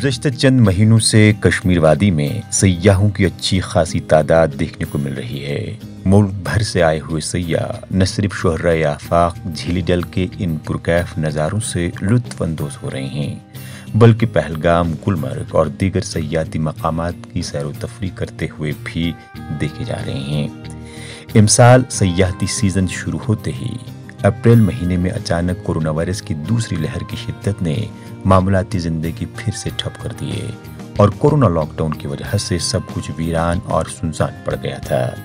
गुज़श्ता चंद महीनों से कश्मीर वादी में सयाहों की अच्छी खासी तादाद देखने को मिल रही है। मुल्क भर से आए हुए सयाह न सिर्फ शोहराए आफाक झीली डल के इन पुरकैफ नज़ारों से लुत्फ़ अंदोज़ हो रहे हैं, बल्कि पहलगाम, गुलमर्ग और दीगर सयाती मकामात की सैर व तफरीह करते हुए भी देखे जा रहे हैं। इमसाल सयाहती सीज़न शुरू होते ही अप्रैल महीने में अचानक कोरोना वायरस की दूसरी लहर की शिद्दत ने मामूलाती जिंदगी फिर से ठप कर दिए और कोरोना लॉकडाउन की वजह से सब कुछ वीरान और सुनसान पड़ गया था।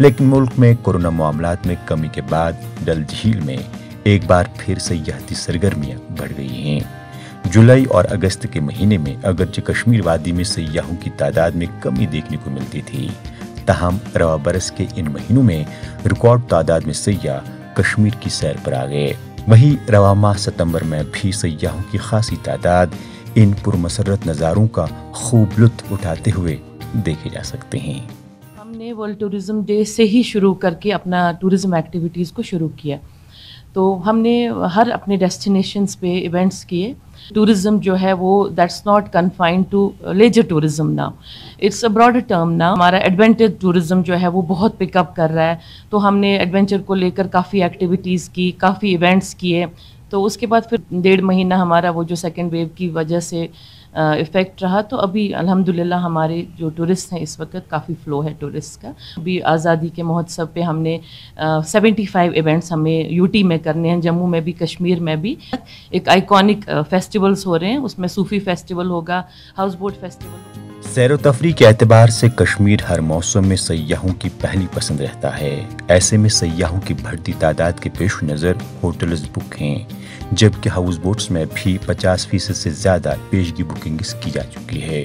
लेकिन मुल्क में कोरोना मामलात में कमी के बाद डल झील में एक बार फिर सयाहती सरगर्मियां बढ़ गई हैं। जुलाई और अगस्त के महीने में अगरचे कश्मीर वादी में सयाहों की तादाद में कमी देखने को मिलती थी, ताहम रवा बरस के इन महीनों में रिकॉर्ड तादाद में सयाह कश्मीर की सैर पर आ गए। वहीं रवा माह सितंबर में भी सयाहों की खासी तादाद इन पुरमसरत नज़ारों का खूब लुत्फ उठाते हुए देखे जा सकते हैं। हमने वर्ल्ड टूरिज्म डे से ही शुरू करके अपना टूरिज्म एक्टिविटीज़ को शुरू किया, तो हमने हर अपने डेस्टिनेशंस पे इवेंट्स किए। टूरिज्म जो है वो that's not confined to leisure tourism now, it's a broader term now. हमारा एडवेंचर टूरिज्म जो है वो बहुत पिकअप कर रहा है, तो हमने एडवेंचर को लेकर काफ़ी एक्टिविटीज़ की, काफ़ी इवेंट्स किए। तो उसके बाद फिर 1.5 महीना हमारा वो जो सेकेंड वेव की वजह से इफ़ेक्ट रहा, तो अभी अल्हम्दुलिल्लाह हमारे जो टूरिस्ट हैं इस वक्त काफ़ी फ़्लो है टूरिस्ट का। अभी आज़ादी के महोत्सव पे हमने 75 इवेंट्स हमें यूटी में करने हैं, जम्मू में भी, कश्मीर में भी। एक आइकॉनिक फेस्टिवल्स हो रहे हैं, उसमें सूफ़ी फेस्टिवल होगा, हाउस बोट फेस्टिवल। सैर व तफरीह के एतबार से कश्मीर हर मौसम में सयाहों की पहली पसंद रहता है। ऐसे में सयाहों की बढ़ती तादाद के पेश नज़र होटल्स बुक हैं, जबकि हाउस बोट्स में भी 50% से ज़्यादा पेशगी बुकिंग की जा चुकी है।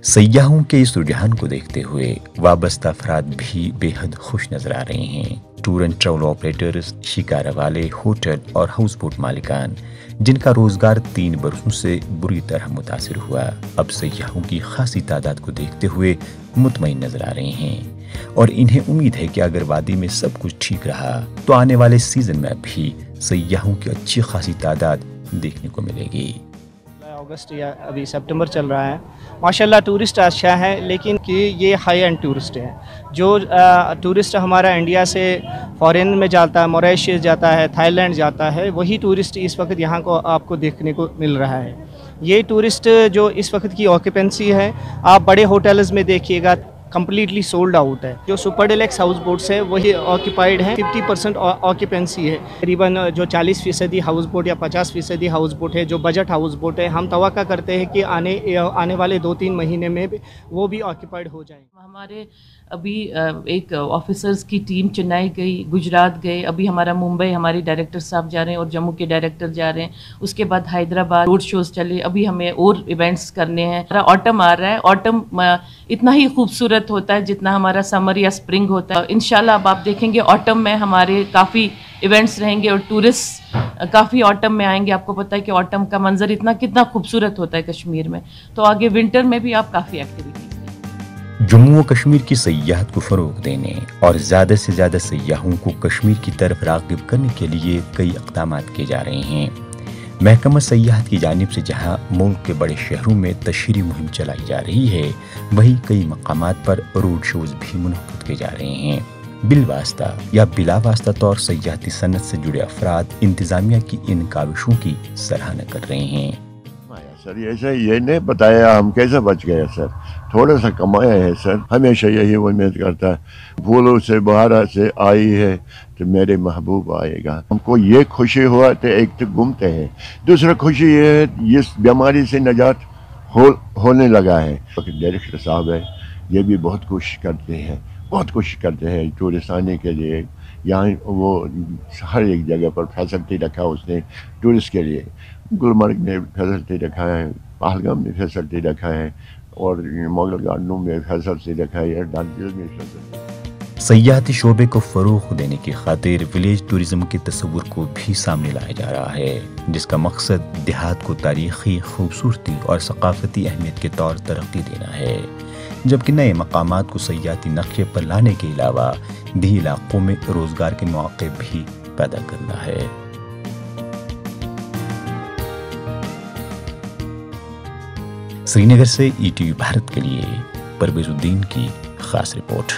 सयाहों के इस रुझान को देखते हुए वाबस्ता अफराद भी बेहद खुश नजर आ रहे हैं। Tour and travel operators, shikara वाले, होटल और हाउस बोट मालिकान, जिनका रोजगार 3 बरसों से बुरी तरह मुतासिर हुआ, अब सयाहों की खासी तादाद को देखते हुए मुतमईन नजर आ रहे हैं और इन्हें उम्मीद है कि अगर वादी में सब कुछ ठीक रहा तो आने वाले सीजन में भी सयाहों की अच्छी खासी तादाद देखने को मिलेगी। अगस्त या अभी सितंबर चल रहा है, माशाल्लाह टूरिस्ट अच्छा है, लेकिन कि ये हाई एंड टूरिस्ट है। जो टूरिस्ट हमारा इंडिया से फॉरेन में जाता है, मॉरिशस जाता है, थाईलैंड जाता है, वही टूरिस्ट इस वक्त यहाँ को आपको देखने को मिल रहा है। ये टूरिस्ट जो इस वक्त की ऑक्यूपेंसी है, आप बड़े होटल्स में देखिएगा कम्प्लीटली सोल्ड आउट है। जो सुपर डिलक्स हाउस बोट्स है वही ऑक्यूपाइड हैं, 50% ऑक्यूपेंसी है। करीबन जो 40% हाउस बोट या 50% हाउस बोट है, जो बजट हाउस बोट है, हम तवक्का करते हैं कि आने वाले 2-3 महीने में वो भी ऑक्यूपाइड हो जाए। हमारे अभी एक ऑफिसर्स की टीम चेन्नई गई, गुजरात गए, अभी हमारा मुंबई हमारे डायरेक्टर साहब जा रहे हैं और जम्मू के डायरेक्टर जा रहे हैं। उसके बाद हैदराबाद रोड शोज़ चले, अभी हमें और इवेंट्स करने हैं। ऑटम आ रहा है, ऑटम इतना ही खूबसूरत होता है जितना हमारा समर या स्प्रिंग होता है। इंशाल्लाह अब आप देखेंगे ऑटम में हमारे काफ़ी इवेंट्स रहेंगे और टूरिस्ट काफ़ी ऑटम में आएंगे। आपको पता है कि ऑटम का मंजर कितना खूबसूरत होता है कश्मीर में, तो आगे विंटर में भी आप काफ़ी एक्टिविटीज़। जम्मू व कश्मीर की सयाहत को फ़रोग़ देने और ज़्यादा से ज़्यादा सयाहों को कश्मीर की तरफ राग़िब करने के लिए कई इक़दामात किए जा रहे हैं। महकमा सयाहत की जानिब से जहां मुल्क के बड़े शहरों में तशहीरी मुहिम चलाई जा रही है, वहीं कई मकामात पर रोड शोज़ भी मुनक़्क़िद किए जा रहे हैं। बिलवास्ता या बिलावास्ता तौर सयाहती सनत से जुड़े अफराद इंतज़ामिया की इन काविशों की सराहना कर रहे हैं। सर ऐसे ये नहीं बताया हम कैसे बच गए सर, थोड़ा सा कमाया है सर, हमेशा यही उम्मीद करता है फूलों से बहार से आई है तो मेरे महबूब आएगा। हमको ये खुशी हुआ तो एक तो घूमते हैं, दूसरा खुशी ये है इस बीमारी से निजात होने लगा है। डायरेक्टर साहब है, ये भी बहुत कोशिश करते हैं, बहुत कोशिश करते हैं टूरिस्ट आने के लिए। यहाँ वो हर एक जगह पर फैसिलिटी रखा उसने टूरिस्ट के लिए। गुलमर्ग में फैसिलिटी रखा है, पहलगाम में फैसिलिटी रखा है और मुगल गार्डनों में फैसिलिटी रखा है, डाल में फैसिलिटी। सयाहती शोबे को फ़रोग़ देने की खातिर विलेज टूरिज्म के तस्वुर को भी सामने लाया जा रहा है, जिसका मकसद देहात को तारीख़ी खूबसूरती और सकाफ़ती अहमियत के तौर तरक्की देना है, जबकि नए मकामात को सयाहती नक्शे पर लाने के अलावा दी इलाक़ों में रोज़गार के मौक़े भी पैदा करना है। श्रीनगर से ETV भारत के लिए परवेज़ुद्दीन की खास रिपोर्ट।